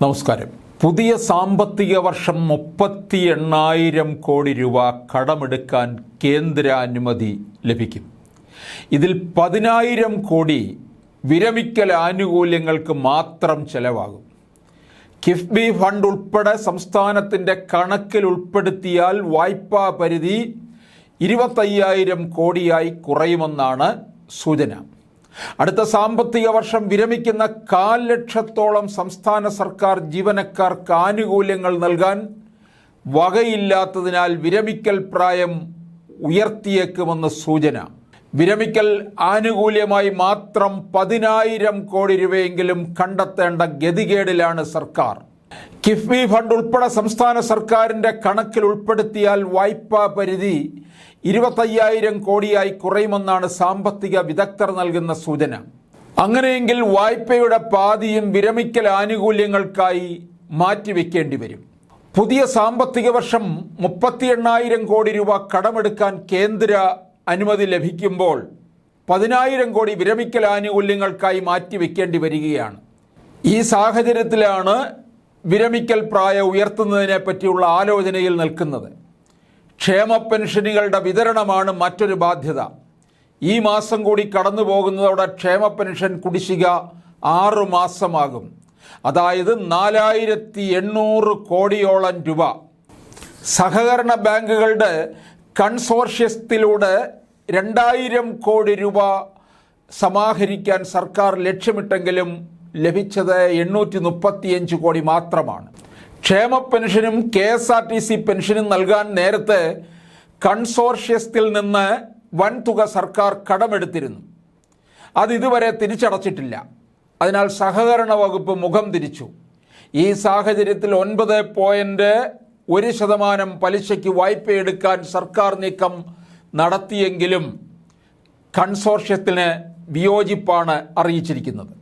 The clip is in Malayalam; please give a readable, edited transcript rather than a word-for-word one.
നമസ്കാരം. പുതിയ സാമ്പത്തിക വർഷം 38,000 കോടി രൂപ കടമെടുക്കാൻ കേന്ദ്ര അനുമതി ലഭിക്കും. ഇതിൽ 10,000 കോടി വിരമിക്കൽ ആനുകൂല്യങ്ങൾക്ക് മാത്രം ചെലവാകും. കിഫ്ബി ഫണ്ട് ഉൾപ്പെടെ സംസ്ഥാനത്തിൻ്റെ കണക്കിൽ ഉൾപ്പെടുത്തിയാൽ വായ്പാ പരിധി 25,000 കോടിയായി കുറയുമെന്നാണ് സൂചന. അടുത്ത സാമ്പത്തിക വർഷം വിരമിക്കുന്ന 1,00,000 സംസ്ഥാന സർക്കാർ ജീവനക്കാർക്ക് ആനുകൂല്യങ്ങൾ നൽകാൻ വകയില്ലാത്തതിനാൽ വിരമിക്കൽ പ്രായം ഉയർത്തിയേക്കുമെന്ന് സൂചന. വിരമിക്കൽ ആനുകൂല്യമായി മാത്രം 10,000 കോടി രൂപയെങ്കിലും കണ്ടെത്തേണ്ട ഗതികേടിലാണ് സർക്കാർ. കിഫ്ബി ഫണ്ട് ഉൾപ്പെടെ സംസ്ഥാന സർക്കാരിൻ്റെ കണക്കിൽ ഉൾപ്പെടുത്തിയാൽ വായ്പാ പരിധി 25,000 കോടിയായി കുറയുമെന്നാണ് സാമ്പത്തിക വിദഗ്ധർ നൽകുന്ന സൂചന. അങ്ങനെയെങ്കിൽ വായ്പയുടെ പാതിയും വിരമിക്കൽ ആനുകൂല്യങ്ങൾക്കായി മാറ്റിവെക്കേണ്ടി വരും. പുതിയ സാമ്പത്തിക വർഷം 38,000 കോടി രൂപ കടമെടുക്കാൻ കേന്ദ്ര അനുമതി ലഭിക്കുമ്പോൾ 10,000 കോടി വിരമിക്കൽ ആനുകൂല്യങ്ങൾക്കായി മാറ്റിവെക്കേണ്ടി വരികയാണ്. ഈ സാഹചര്യത്തിലാണ് വിരമിക്കൽ പ്രായം ഉയർത്തുന്നതിനെ പറ്റിയുള്ള ആലോചനയിൽ നിൽക്കുന്നത്. ക്ഷേമ പെൻഷനുകളുടെ വിതരണമാണ് മറ്റൊരു ബാധ്യത. ഈ മാസം കൂടി കടന്നു പോകുന്നതോടെ ക്ഷേമ പെൻഷൻ കുടിശ്ശിക 6 മാസമാകും. അതായത് 4,800 കോടിയോളം രൂപ. സഹകരണ ബാങ്കുകളുടെ കൺസോർഷ്യത്തിലൂടെ 2,000 കോടി രൂപ സമാഹരിക്കാൻ സർക്കാർ ലക്ഷ്യമിട്ടെങ്കിലും ലഭിച്ചത് 835 കോടി മാത്രമാണ്. ക്ഷേമ പെൻഷനും KSRTC പെൻഷനും നൽകാൻ നേരത്തെ കൺസോർഷ്യത്തിൽ നിന്ന് വൻതുക സർക്കാർ കടമെടുത്തിരുന്നു. അത് ഇതുവരെ തിരിച്ചടച്ചിട്ടില്ല. അതിനാൽ സഹകരണ വകുപ്പ് മുഖം തിരിച്ചു. ഈ സാഹചര്യത്തിൽ 9.1% പലിശയ്ക്ക് വായ്പയെടുക്കാൻ സർക്കാർ നീക്കം നടത്തിയെങ്കിലും കൺസോർഷ്യത്തിന് വിയോജിപ്പാണ് അറിയിച്ചിരിക്കുന്നത്.